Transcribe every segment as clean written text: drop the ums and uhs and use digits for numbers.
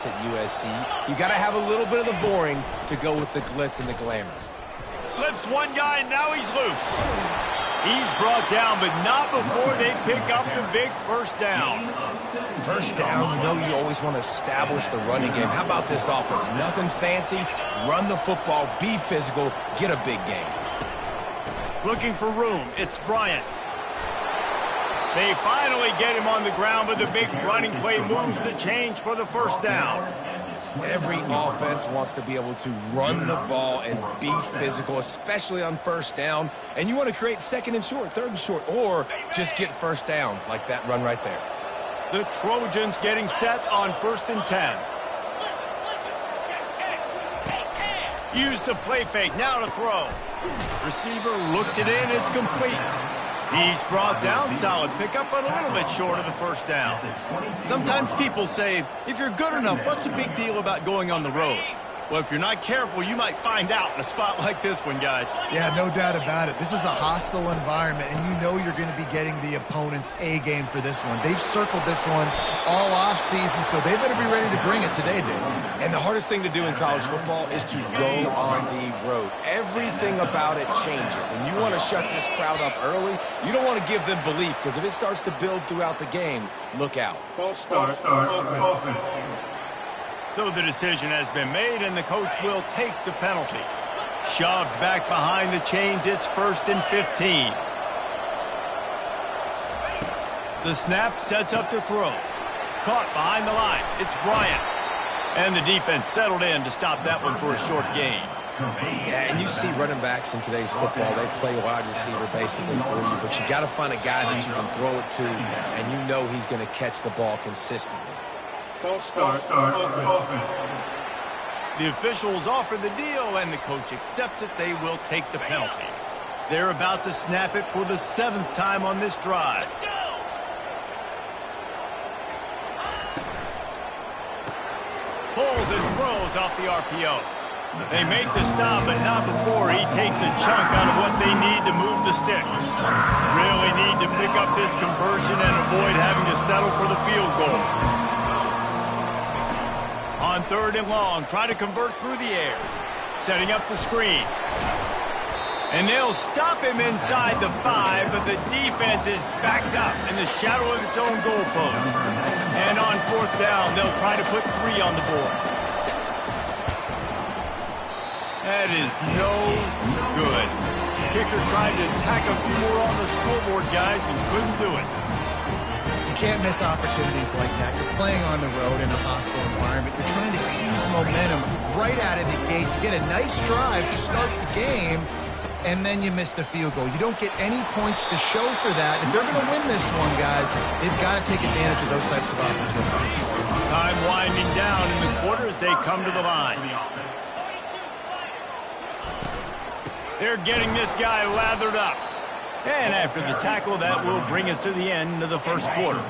at USC. You got to have a little bit of the boring to go with the glitz and the glamour. Slips one guy, and now he's loose. He's brought down, but not before they pick up the big first down. First down, you know you always want to establish the running game. How about this offense? Nothing fancy. Run the football, be physical, get a big gain. Looking for room. It's Bryant. They finally get him on the ground, but the big running play moves the change for the first down. Every offense wants to be able to run the ball and be physical, especially on first down. And you want to create second and short, third and short, or just get first downs like that run right there. The Trojans getting set on 1st and 10. Use the play fake, now to throw. Receiver looks it in, it's complete. He's brought down, solid pickup, but a little bit short of the first down. Sometimes people say, if you're good enough, what's the big deal about going on the road? Well, if you're not careful, you might find out in a spot like this one, guys. Yeah, no doubt about it. This is a hostile environment, and you know you're going to be getting the opponent's A game for this one. They've circled this one all offseason, so they better be ready to bring it today, Dave. And the hardest thing to do in college football is to go on the road. Everything about it changes, and you want to shut this crowd up early. You don't want to give them belief, because if it starts to build throughout the game, look out. False start. Offense. So the decision has been made, and the coach will take the penalty. Shoves back behind the chains. It's 1st and 15. The snap sets up to throw. Caught behind the line. It's Bryant. And the defense settled in to stop that one for a short gain. Yeah, and you see running backs in today's football, they play wide receiver basically for you, but you got to find a guy that you can throw it to, and you know he's going to catch the ball consistently. False start. Offense. The officials offer the deal, and the coach accepts it. They will take the penalty. They're about to snap it for the 7th time on this drive. Pulls and throws off the RPO. They make the stop, but not before he takes a chunk out of what they need to move the sticks. Really need to pick up this conversion and avoid having to settle for the field goal. On 3rd and long, try to convert through the air. Setting up the screen. And they'll stop him inside the 5, but the defense is backed up in the shadow of its own goalpost. And on 4th down, they'll try to put 3 on the board. That is no good. Kicker tried to tack a few more on the scoreboard, guys, and couldn't do it. You can't miss opportunities like that. You're playing on the road in a hostile environment. You're trying to seize momentum right out of the gate. You get a nice drive to start the game, and then you miss the field goal. You don't get any points to show for that. If they're going to win this one, guys, they've got to take advantage of those types of opportunities. Time winding down in the quarter as they come to the line. They're getting this guy lathered up. And after the tackle, that will bring us to the end of the first quarter.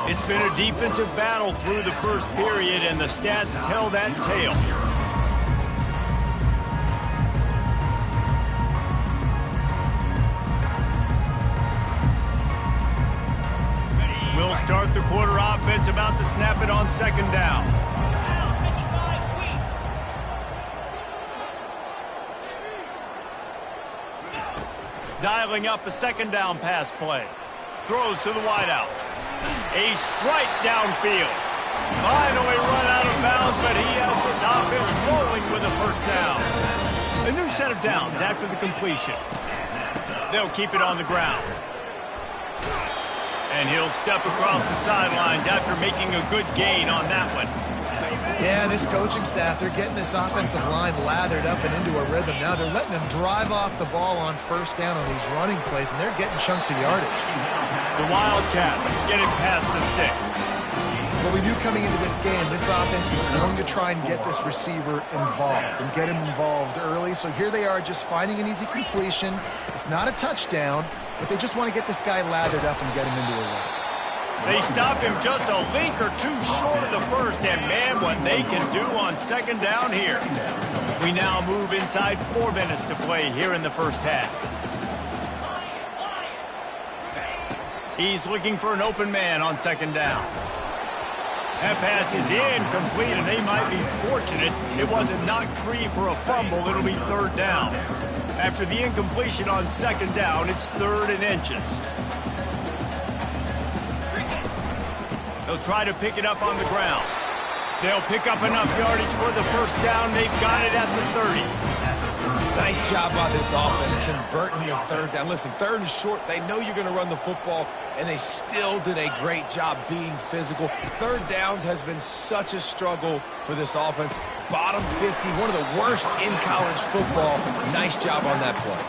It's been a defensive battle through the first period, and the stats tell that tale. We'll start the quarter offense, about to snap it on 2nd down. Dialing up a 2nd down pass play. Throws to the wideout. A strike downfield. Finally run out of bounds, but he has this offense rolling with a 1st down. A new set of downs after the completion. They'll keep it on the ground. And he'll step across the sidelines after making a good gain on that one. Yeah, this coaching staff, they're getting this offensive line lathered up and into a rhythm. Now they're letting them drive off the ball on 1st down on these running plays, and they're getting chunks of yardage. The Wildcats get it past the sticks. Well, we knew coming into this game, this offense was going to try and get this receiver involved and get him involved early. So here they are just finding an easy completion. It's not a touchdown, but they just want to get this guy lathered up and get him into a run. They stop him just a link or two short of the 1st, and man, what they can do on 2nd down here. We now move inside 4 minutes to play here in the 1st half. He's looking for an open man on second down. That pass is incomplete, and they might be fortunate it wasn't knocked free for a fumble. It'll be third down. After the incompletion on second down, it's 3rd and inches. They'll try to pick it up on the ground. They'll pick up enough yardage for the first down. They've got it at the 30. Nice job by this offense converting the third down. Listen, 3rd and short, they know you're going to run the football, and they still did a great job being physical. 3rd downs has been such a struggle for this offense. Bottom 50, one of the worst in college football. Nice job on that play.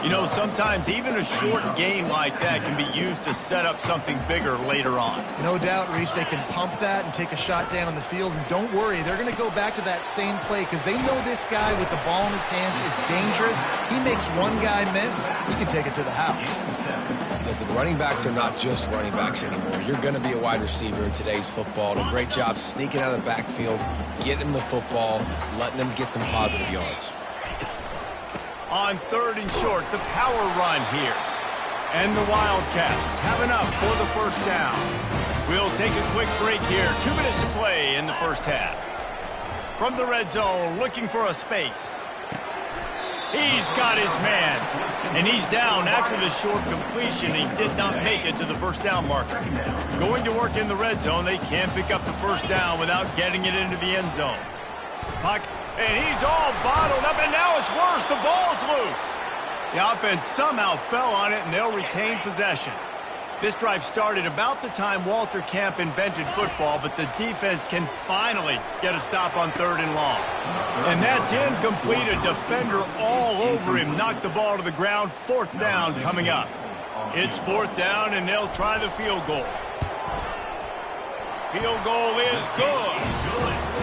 You know, sometimes even a short gain like that can be used to set up something bigger later on. No doubt, Reese, they can pump that and take a shot down on the field. And don't worry, they're going to go back to that same play because they know this guy with the ball in his hands is dangerous. He makes one guy miss, he can take it to the house. Listen, running backs are not just running backs anymore. You're going to be a wide receiver in today's football. A great job sneaking out of the backfield, getting the football, letting them get some positive yards. On 3rd and short, the power run here. And the Wildcats have enough for the first down. We'll take a quick break here. 2 minutes to play in the first half. From the red zone, looking for a space. He's got his man. And he's down after the short completion. He did not make it to the first down marker. Going to work in the red zone, they can't pick up the first down without getting it into the end zone. And he's all bottled up, and now it's worse. The ball's loose. The offense somehow fell on it, and they'll retain possession. This drive started about the time Walter Camp invented football, but the defense can finally get a stop on 3rd and long. And that's incomplete. A defender all over him knocked the ball to the ground. 4th down coming up. It's 4th down, and they'll try the field goal. Field goal is good.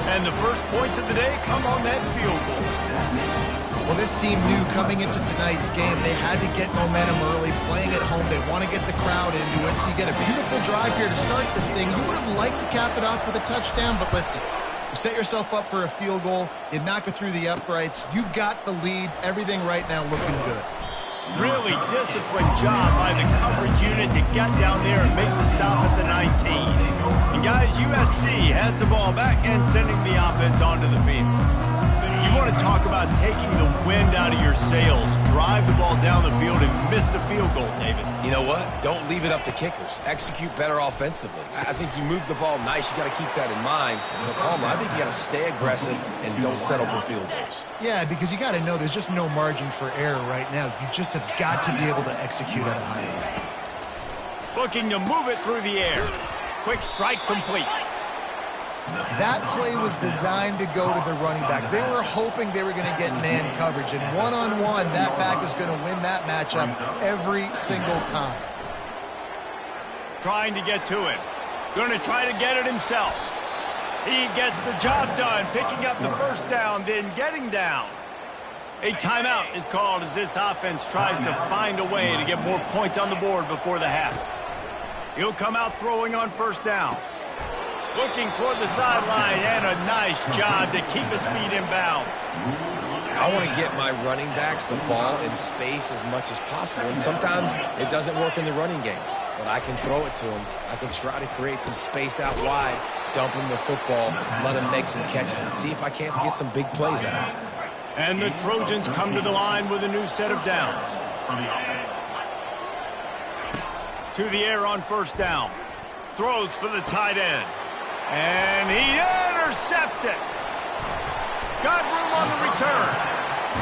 And the first points of the day come on that field goal. Well, this team knew coming into tonight's game they had to get momentum early, playing at home. They want to get the crowd into it, so you get a beautiful drive here to start this thing. You would have liked to cap it off with a touchdown, but listen, you set yourself up for a field goal, you knock it through the uprights, you've got the lead, everything right now looking good. Really disciplined job by the coverage unit to get down there and make the stop at the 19. And guys, USC has the ball back and sending the offense onto the field. You want to talk about taking the wind out of your sails. Drive the ball down the field and miss the field goal, David. You know what? Don't leave it up to kickers. Execute better offensively. I think you move the ball nice. You got to keep that in mind. But Palmer, I think you got to stay aggressive and don't settle for field goals. Yeah, because you got to know there's just no margin for error right now. You just have got to be able to execute at a high level. Looking to move it through the air. Quick strike complete. That play was designed to go to the running back. They were hoping they were going to get man coverage, and one-on-one, that back is going to win that matchup every single time. Trying to get to it. Going to try to get it himself. He gets the job done, picking up the first down, then getting down. A timeout is called as this offense tries to find a way to get more points on the board before the half. He'll come out throwing on first down. Looking toward the sideline, and a nice job to keep his feet in bounds. I want to get my running backs the ball in space as much as possible, and sometimes it doesn't work in the running game. But I can throw it to him. I can try to create some space out wide, dump him the football, let him make some catches, and see if I can't get some big plays out of it. And the Trojans come to the line with a new set of downs. To the air on first down. Throws for the tight end. And he intercepts it. Got room on the return.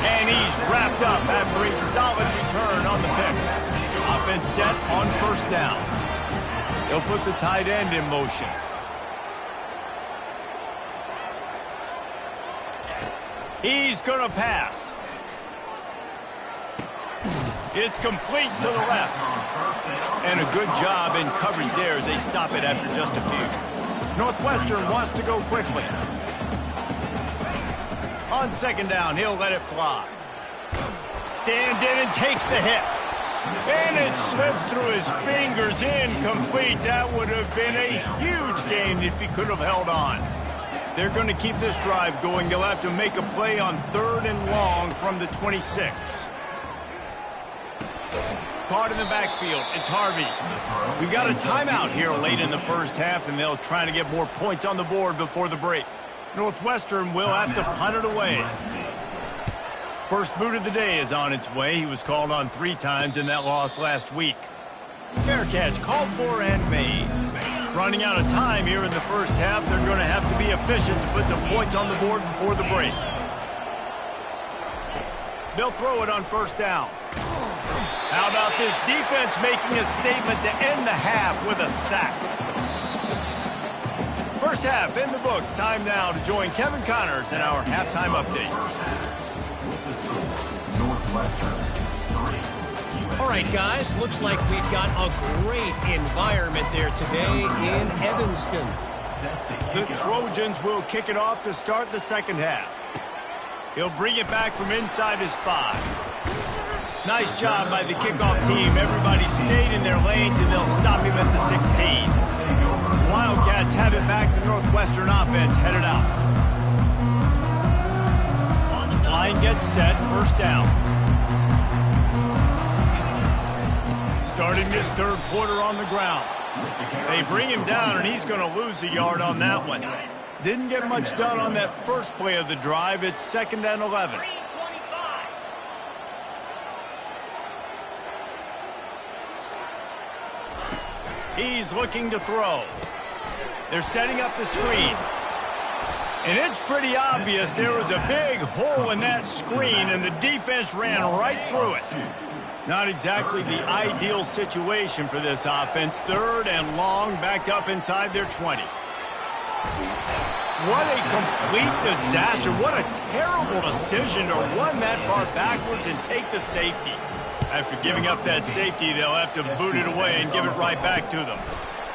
And he's wrapped up after a solid return on the pick. Offense set on first down. They'll put the tight end in motion. He's going to pass. It's complete to the left. And a good job in coverage there as they stop it after just a few. Northwestern wants to go quickly. On second down, he'll let it fly. Stands in and takes the hit. And it slips through his fingers, incomplete. That would have been a huge gain if he could have held on. They're going to keep this drive going. They'll have to make a play on 3rd and long from the 26. caught in the backfield. It's Harvey. We've got a timeout here late in the first half, and they'll try to get more points on the board before the break. Northwestern will have to punt it away. First boot of the day is on its way. He was called on 3 times in that loss last week. Fair catch called for and made. Running out of time here in the first half, they're going to have to be efficient to put some points on the board before the break. They'll throw it on first down. How about this defense making a statement to end the half with a sack? First half in the books. Time now to join Kevin Connors in our halftime update. All right, guys, looks like we've got a great environment there today in Evanston. The Trojans will kick it off to start the second half. He'll bring it back from inside his 5. Nice job by the kickoff team. Everybody stayed in their lanes, and they'll stop him at the 16. Wildcats have it back. The Northwestern offense headed out. Line gets set. First down. Starting this third quarter on the ground. They bring him down, and he's going to lose a yard on that one. Didn't get much done on that first play of the drive. It's 2nd and 11. He's looking to throw. They're setting up the screen. And it's pretty obvious there was a big hole in that screen, and the defense ran right through it. Not exactly the ideal situation for this offense. 3rd and long, backed up inside their 20. What a complete disaster. What a terrible decision to run that far backwards and take the safety. After giving up that safety, they'll have to boot it away and give it right back to them.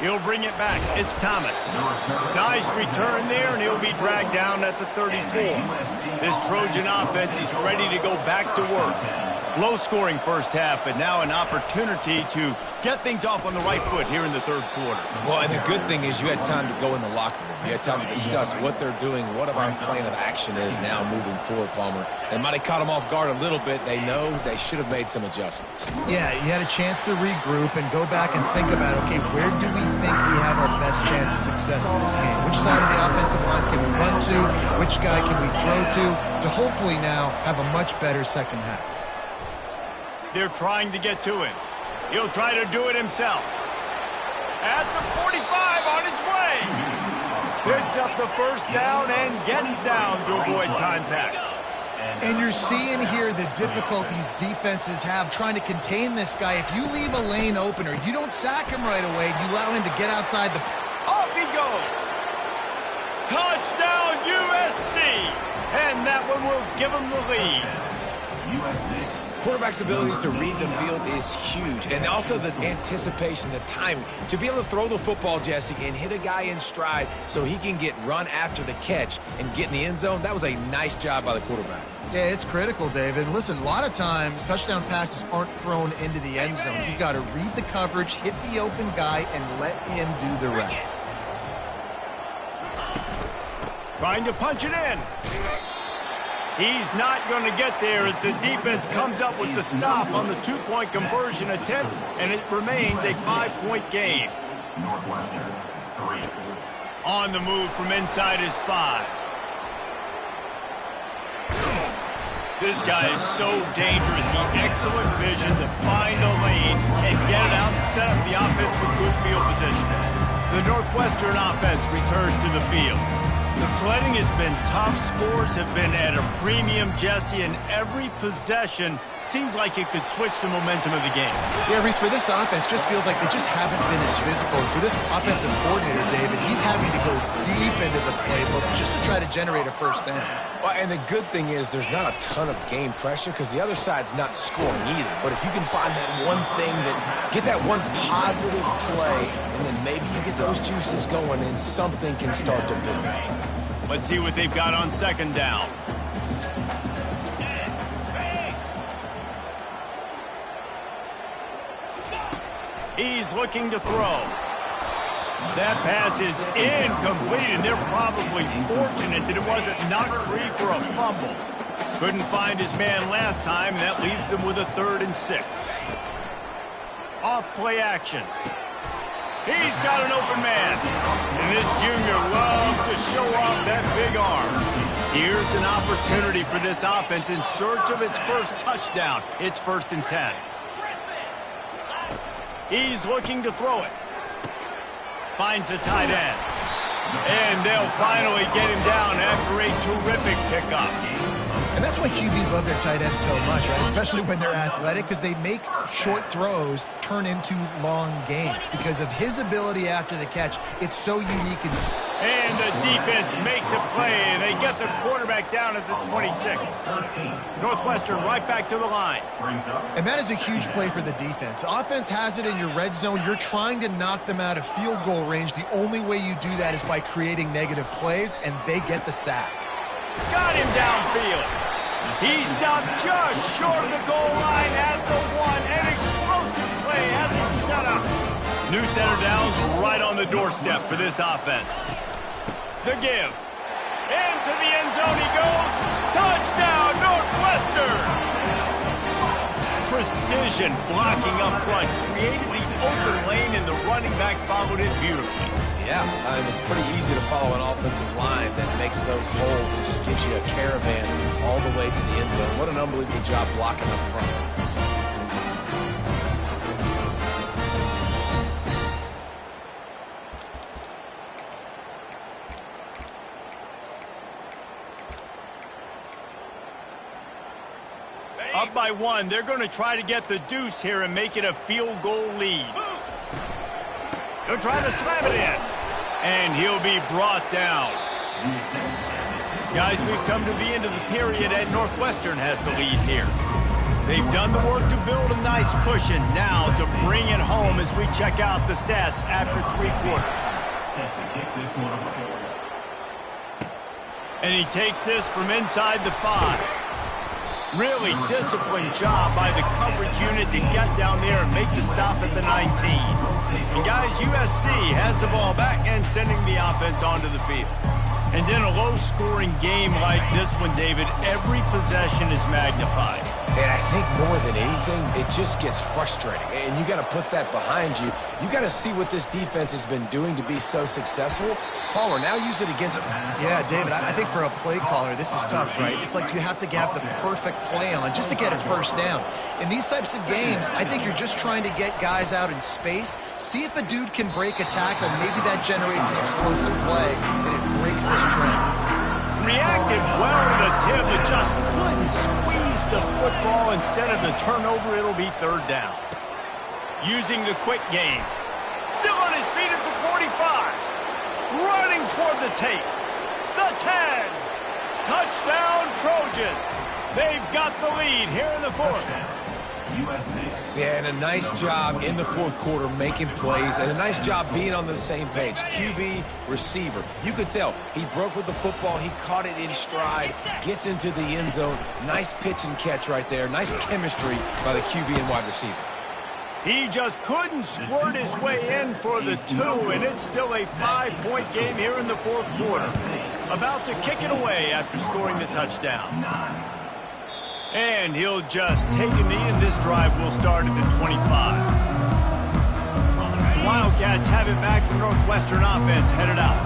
He'll bring it back. It's Thomas. Nice return there, and he'll be dragged down at the 34. This Trojan offense is ready to go back to work. Low-scoring first half, but now an opportunity to get things off on the right foot here in the third quarter. Well, and the good thing is you had time to go in the locker room. You had time to discuss what they're doing, what our plan of action is now moving forward, Palmer. They might have caught them off guard a little bit. They know they should have made some adjustments. Yeah, you had a chance to regroup and go back and think about, okay, where do we think we have our best chance of success in this game? Which side of the offensive line can we run to? Which guy can we throw to hopefully now have a much better second half? They're trying to get to him. He'll try to do it himself. At the 45 on his way. Picks up the first down and gets down to avoid contact. And you're seeing here the difficulties defenses have trying to contain this guy. If you leave a lane open or you don't sack him right away, you allow him to get outside the... Off he goes. Touchdown USC. And that one will give him the lead. USC. Quarterback's abilities to read the field is huge. And also the anticipation, the timing. To be able to throw the football, Jesse, and hit a guy in stride so he can get run after the catch and get in the end zone, that was a nice job by the quarterback. Yeah, it's critical, David. Listen, a lot of times touchdown passes aren't thrown into the end zone. You've got to read the coverage, hit the open guy, and let him do the rest. Trying to punch it in. He's not going to get there as the defense comes up with the stop on the 2-point conversion attempt, and it remains a 5-point game. Northwestern, 3. On the move from inside his 5. This guy is so dangerous. The excellent vision to find a lane and get it out and set up the offense with good field position. The Northwestern offense returns to the field. The sledding has been tough. Scores have been at a premium, Jesse, and every possession seems like it could switch the momentum of the game. Yeah, Reese, for this offense, just feels like they just haven't been as physical. For this offensive coordinator, David, he's having to go deep into the playbook just to try to generate a first down. Well, and the good thing is there's not a ton of game pressure because the other side's not scoring either. But if you can find that one thing, get that one positive play, and then maybe you get those juices going and something can start to build. Let's see what they've got on second down. He's looking to throw. That pass is incomplete, and they're probably fortunate that it wasn't knocked free for a fumble. Couldn't find his man last time, and that leaves them with a 3rd and 6. Off play action. He's got an open man. And this junior loves to show off that big arm. Here's an opportunity for this offense in search of its first touchdown. It's 1st and 10. He's looking to throw it. Finds the tight end. And they'll finally get him down after a terrific pickup. And that's why QBs love their tight ends so much, right? Especially when they're athletic, because they make short throws turn into long gains. Because of his ability after the catch, it's so unique. And the defense makes a play, and they get the quarterback down at the 26. Northwestern right back to the line. And that is a huge play for the defense. Offense has it in your red zone. You're trying to knock them out of field goal range. The only way you do that is by creating negative plays, and they get the sack. Got him downfield. He stopped just short of the goal line at the 1. An explosive play has him set up. New center downs right on the doorstep for this offense. The give. Into the end zone he goes. Touchdown, Northwestern! Precision blocking up front. Created the open lane, and the running back followed it beautifully. Yeah, it's pretty easy to follow an offensive line that makes those holes and just gives you a caravan all the way to the end zone. What an unbelievable job blocking up front. Up by 1. They're going to try to get the deuce here and make it a field goal lead. They'll try to slam it in. And he'll be brought down. Guys, we've come to the end of the period, and Northwestern has the lead here. They've done the work to build a nice cushion. Now to bring it home as we check out the stats after 3 quarters. And he takes this from inside the 5. Really disciplined job by the coverage unit to get down there and make the stop at the 19. And guys, USC has the ball back and sending the offense onto the field. And in a low-scoring game like this one, David, every possession is magnified. And I think more than anything, it just gets frustrating. And you got to put that behind you. You got to see what this defense has been doing to be so successful. Palmer, now use it against them. Yeah, David, I think for a play caller, this is tough, right? It's like you have to have the perfect play on just to get a first down. In these types of games, I think you're just trying to get guys out in space, see if a dude can break a tackle. Maybe that generates an explosive play, and it breaks this trend. Reacted well to the tip, but just couldn't squeeze the football. Instead of the turnover, it'll be 3rd down. Using the quick game. Still on his feet at the 45. Running toward the tape. The 10. Touchdown, Trojans. They've got the lead here in the 4th. Yeah, and a nice job in the 4th quarter making plays, and a nice job being on the same page. QB, receiver. You could tell he broke with the football. He caught it in stride, gets into the end zone. Nice pitch and catch right there. Nice chemistry by the QB and wide receiver. He just couldn't squirt his way in for the 2, and it's still a 5-point game here in the 4th quarter. About to kick it away after scoring the touchdown. And he'll just take a knee, and this drive will start at the 25. Wildcats have it back. The Northwestern offense headed out.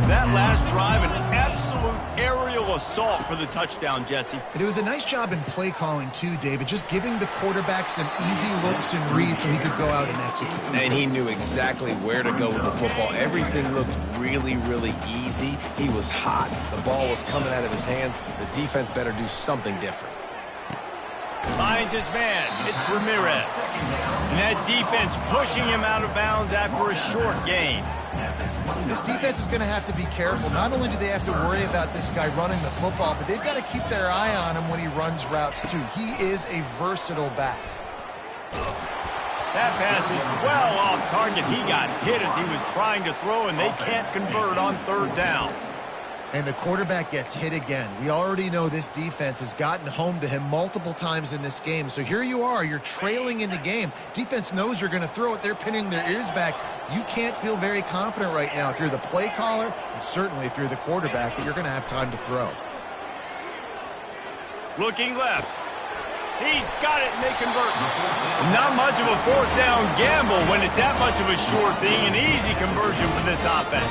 That last drive, an absolute aerial assault for the touchdown, Jesse. And it was a nice job in play calling, too, David, just giving the quarterback some easy looks and reads so he could go out and execute. And he knew exactly where to go with the football. Everything looked really, really easy. He was hot. The ball was coming out of his hands. The defense better do something different. Finds his man. It's Ramirez. And that defense pushing him out of bounds after a short gain. This defense is going to have to be careful. Not only do they have to worry about this guy running the football, but they've got to keep their eye on him when he runs routes, too. He is a versatile back. That pass is well off target. He got hit as he was trying to throw, and they can't convert on 3rd down. And the quarterback gets hit again. We already know this defense has gotten home to him multiple times in this game. So here you are, you're trailing in the game. Defense knows you're going to throw it. They're pinning their ears back. You can't feel very confident right now if you're the play caller, and certainly if you're the quarterback, that you're going to have time to throw. Looking left. He's got it, and they convert. Not much of a fourth down gamble when it's that much of a sure thing. An easy conversion for this offense.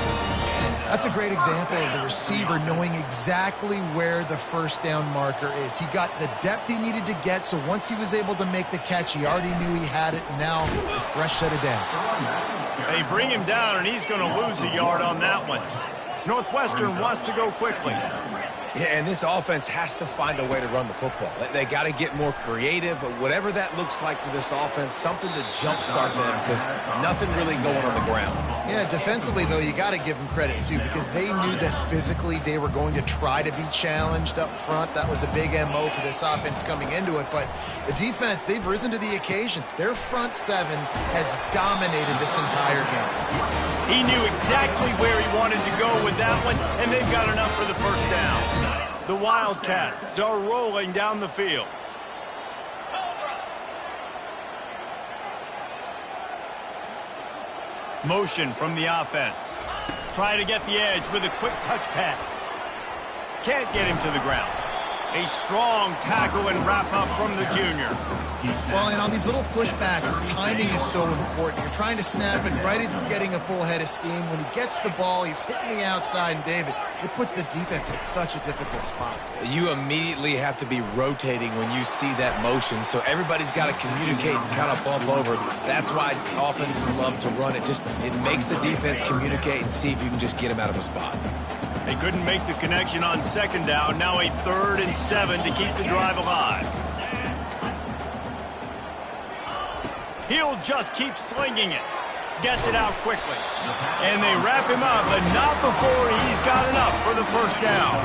That's a great example of the receiver knowing exactly where the first down marker is. He got the depth he needed to get, so once he was able to make the catch, he already knew he had it, and now a fresh set of downs. They bring him down, and he's going to lose a yard on that one. Northwestern wants to go quickly. Yeah, and this offense has to find a way to run the football. They got to get more creative, but whatever that looks like for this offense, something to jumpstart them because nothing really going on the ground. Yeah, defensively, though, you got to give them credit, too, because they knew that physically they were going to try to be challenged up front. That was a big MO for this offense coming into it, but the defense, they've risen to the occasion. Their front seven has dominated this entire game. He knew exactly where he wanted to go with that one, and they've got enough for the first down. The Wildcats are rolling down the field. Motion from the offense. Try to get the edge with a quick touch pass. Can't get him to the ground. A strong tackle and wrap-up from the junior. Well, and on these little push passes, timing is so important. You're trying to snap it right as he's getting a full head of steam. When he gets the ball, he's hitting the outside, and David, it puts the defense in such a difficult spot. You immediately have to be rotating when you see that motion, so everybody's got to communicate and kind of bump over. That's why offenses love to run it. It makes the defense communicate and see if you can just get him out of a spot. They couldn't make the connection on second down. Now a 3rd and 7 to keep the drive alive. He'll just keep slinging it. Gets it out quickly. And they wrap him up, but not before he's got enough for the first down.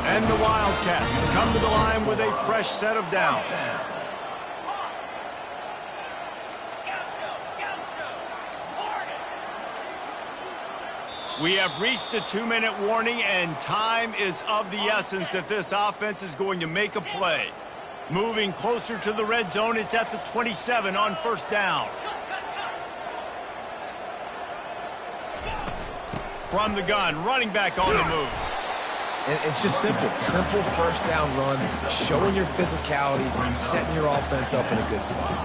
And the Wildcats come to the line with a fresh set of downs. We have reached the 2-minute warning, and time is of the essence if this offense is going to make a play. Moving closer to the red zone, it's at the 27 on first down. From the gun, running back on the move. And it's just simple first down run, showing your physicality, setting your offense up in a good spot.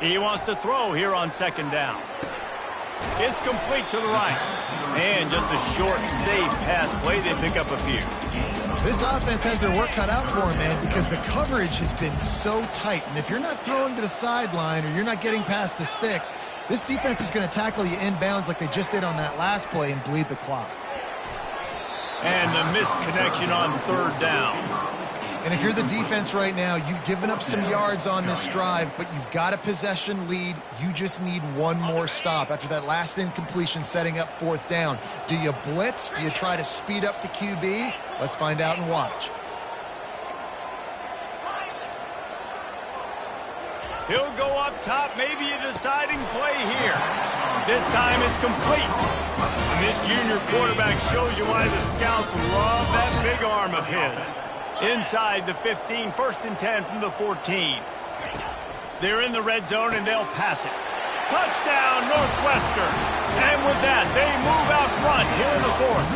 He wants to throw here on second down. It's complete to the right. And just a short, safe pass play. They pick up a few. This offense has their work cut out for them, man, because the coverage has been so tight. And if you're not throwing to the sideline or you're not getting past the sticks, this defense is going to tackle you inbounds like they just did on that last play and bleed the clock. And the missed connection on third down. And if you're the defense right now, you've given up some yards on this drive, but you've got a possession lead. You just need one more stop after that last incompletion setting up fourth down. Do you blitz? Do you try to speed up the QB? Let's find out and watch. He'll go up top, maybe a deciding play here. This time it's complete. And this junior quarterback shows you why the scouts love that big arm of his. Inside the 15, 1st and 10 from the 14. They're in the red zone and they'll pass it. Touchdown, Northwestern. And with that, they move out front here in the 4th.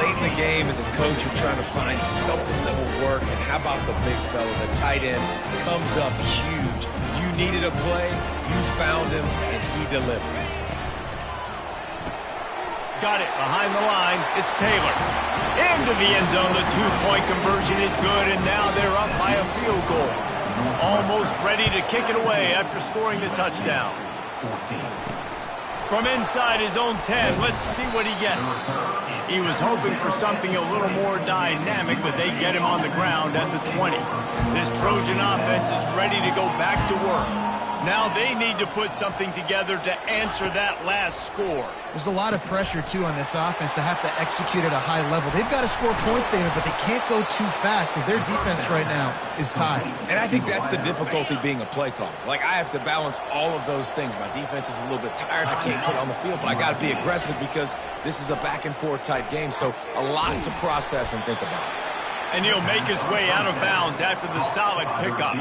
Late in the game, as a coach, you're trying to find something that will work. And how about the big fella, the tight end, comes up huge. You needed a play, you found him, and he delivered. Got it behind the line. It's Taylor. Into the end zone. The 2-point conversion is good, and now they're up by a field goal. Almost ready to kick it away after scoring the touchdown. From inside his own 10, let's see what he gets. He was hoping for something a little more dynamic, but they get him on the ground at the 20. This Trojan offense is ready to go back to work. Now they need to put something together to answer that last score. There's a lot of pressure, too, on this offense to have to execute at a high level. They've got to score points, David, but they can't go too fast because their defense right now is tied. And I think that's the difficulty being a play caller. Like, I have to balance all of those things. My defense is a little bit tired. I can't put it on the field, but I got to be aggressive because this is a back-and-forth type game, so a lot to process and think about. And he'll make his way out of bounds after the solid pickup.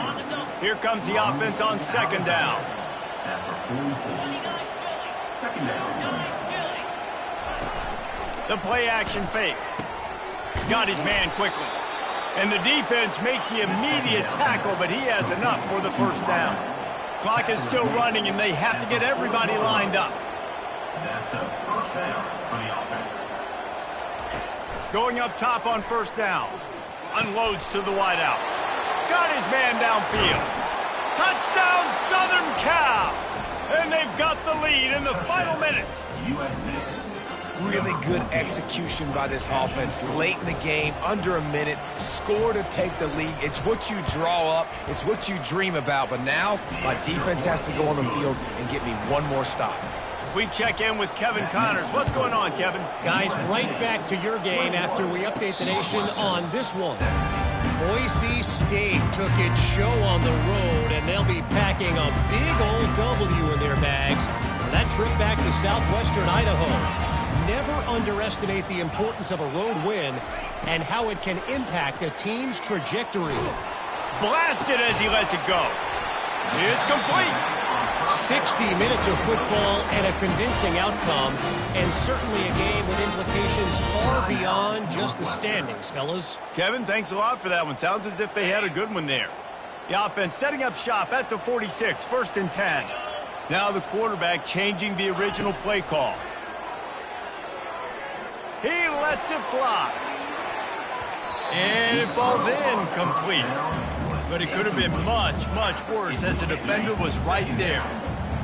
Here comes the offense on second down. The play action fake. Got his man quickly. And the defense makes the immediate tackle, but he has enough for the first down. Clock is still running, and they have to get everybody lined up. That's a first down for the offense. Going up top on first down. Unloads to the wideout. Got his man downfield. Touchdown, Southern Cal! And they've got the lead in the final minute. USC. Really good execution by this offense late in the game, under a minute, score to take the lead. It's what you draw up, it's what you dream about, but now my defense has to go on the field and get me one more stop. We check in with Kevin Connors. What's going on, Kevin? Guys, right back to your game after we update the nation on this one. Boise State took its show on the road, and they'll be packing a big old W in their bags for that trip back to southwestern Idaho. Never underestimate the importance of a road win and how it can impact a team's trajectory. Blasted as he lets it go. It's complete. 60 minutes of football and a convincing outcome, and certainly a game with implications far beyond just the standings, fellas. Kevin, thanks a lot for that one. Sounds as if they had a good one there. The offense setting up shop at the 46, 1st and 10. Now the quarterback changing the original play call. He lets it fly. And it falls in complete. But it could have been much, much worse as the defender was right there.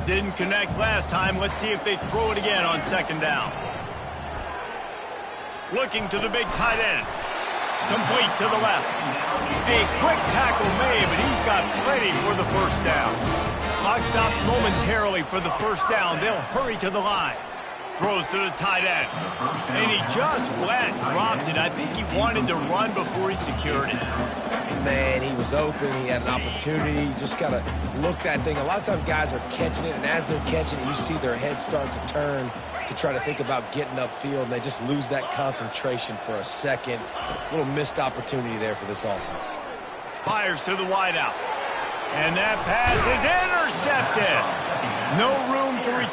Didn't connect last time. Let's see if they throw it again on 2nd down. Looking to the big tight end. Complete to the left. A quick tackle made, but he's got plenty for the 1st down. Clock stops momentarily for the 1st down. They'll hurry to the line. Throws to the tight end. And he just flat dropped it. I think he wanted to run before he secured it. Man, he was open. He had an opportunity. You just got to look that thing. A lot of times guys are catching it, and as they're catching it, you see their head start to turn to try to think about getting upfield, and they just lose that concentration for a second. A little missed opportunity there for this offense. Fires to the wideout. And that pass is intercepted. No room to return.